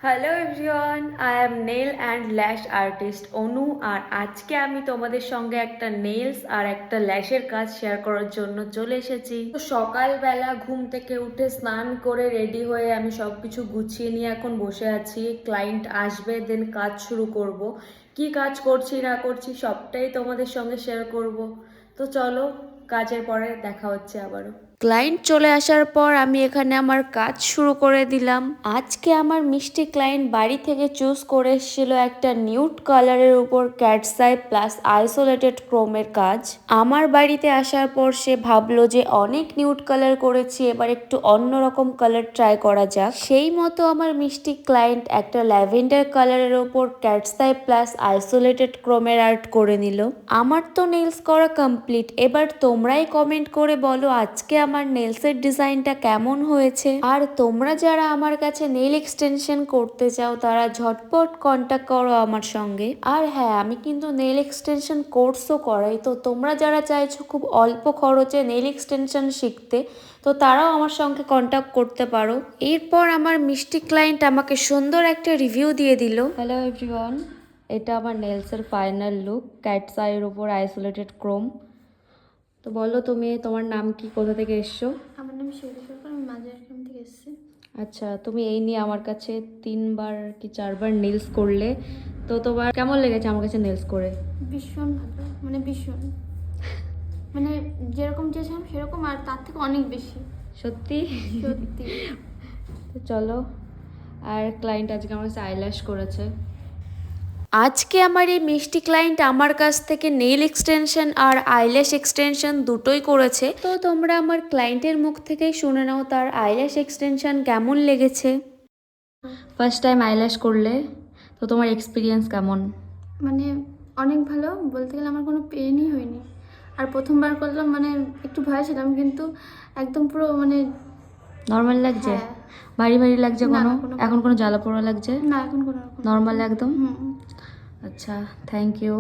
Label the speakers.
Speaker 1: Hello everyone, I am nail and ল্যাশ artist অনু। আর আজকে আমি তোমাদের সঙ্গে একটা নেলস আর একটা ল্যাশের কাজ শেয়ার করার জন্য চলে এসেছি। তো সকালবেলা ঘুম থেকে উঠে স্নান করে রেডি হয়ে আমি সব কিছু গুছিয়ে নিয়ে এখন বসে আছি। ক্লায়েন্ট আসবে, দেন কাজ শুরু করব। কি কাজ করছি না করছি সবটাই তোমাদের সঙ্গে শেয়ার করব। তো চলো, কাজের পরে দেখা হচ্ছে আবারও। ক্লায়েন্ট চলে আসার পর আমি এখানে আমার কাজ শুরু করে দিলাম। আজকে আমার মিষ্টি ক্লায়েন্ট বাড়ি থেকে চুজ করে এসেছিল একটা নিউড কালারের উপর ক্যাটসাই প্লাস আইসোলেটেড ক্রোমের কাজ। আমার বাড়িতে আসার পর সে ভাবলো যে অনেক নিউড কালার করেছি, এবার একটু অন্যরকম কালার ট্রাই করা যাক। সেই মতো আমার মিষ্টি ক্লায়েন্ট একটা ল্যাভেন্ডার কালারের উপর ক্যাটসাই প্লাস আইসোলেটেড ক্রোমের আর্ট করে নিল। আমার তো নেলস করা কমপ্লিট। এবার তোমরাই কমেন্ট করে বলো আজকে আমার নেলসের ডিজাইনটা কেমন হয়েছে। আর তোমরা যারা আমার কাছে নেল এক্সটেনশন করতে চাও তারা ঝটপট কন্ট্যাক্ট করো আমার সঙ্গে। আর হ্যাঁ, আমি কিন্তু নেল এক্সটেনশন কোর্সও করাই। তো তোমরা যারা চাইছো খুব অল্প খরচে নেল এক্সটেনশন শিখতে, তো তারাও আমার সঙ্গে কন্ট্যাক্ট করতে পারো। এরপর আমার মিষ্টি ক্লায়েন্ট আমাকে সুন্দর একটা রিভিউ দিয়ে দিল। হ্যালো এভরিওয়ান, এটা আমার নেলসের ফাইনাল লুক, ক্যাটস আইয়ের উপর আইসোলেটেড ক্রোম। তো বলো তুমি, তোমার নাম কি, কোথা থেকে এসছো?
Speaker 2: আমার নাম শৈলী সরকার, আমি মাঝারগ্রাম থেকে এসেছি।
Speaker 1: আচ্ছা, তুমি এই নিয়ে আমার কাছে 3বার কি 4বার নেলস করলে, তো তোমার কেমন লেগেছে আমার কাছে নেলস করে?
Speaker 2: ভীষণ ভালো, মানে ভীষণ, মানে যেরকম চেয়েছিলাম সেরকম আর তার থেকে অনেক বেশি।
Speaker 1: সত্যি?
Speaker 2: সত্যি।
Speaker 1: তো চলো, আর ক্লায়েন্ট আজকে আমার কাছে আইল্যাশ করেছে। আজকে আমার এই মিষ্টি ক্লায়েন্ট আমার কাছ থেকে নেল এক্সটেনশন আর আইল্যাশ এক্সটেনশন দুটোই করেছে। তো তোমরা আমার ক্লায়েন্টের মুখ থেকেই শুনে নাও তার আইল্যাশ এক্সটেনশন কেমন লেগেছে। ফার্স্ট টাইম আইল্যাশ করলে, তো তোমার এক্সপিরিয়েন্স কেমন?
Speaker 2: মানে অনেক ভালো, বলতে গেলে আমার কোনো পেনই হয়নি। আর প্রথমবার করলাম, মানে একটু ভয় ছিলাম, কিন্তু একদম পুরো মানে
Speaker 1: নর্মাল লাগছে?
Speaker 2: হ্যাঁ।
Speaker 1: ভারী ভারী লাগছে
Speaker 2: না,
Speaker 1: কোনো?
Speaker 2: কোনো
Speaker 1: এখন কোনো জ্বালা পোড়া লাগছে
Speaker 2: না, এখন কোনো
Speaker 1: নর্মাল একদম?
Speaker 2: হুম।
Speaker 1: আচ্ছা, থ্যাংক ইউ।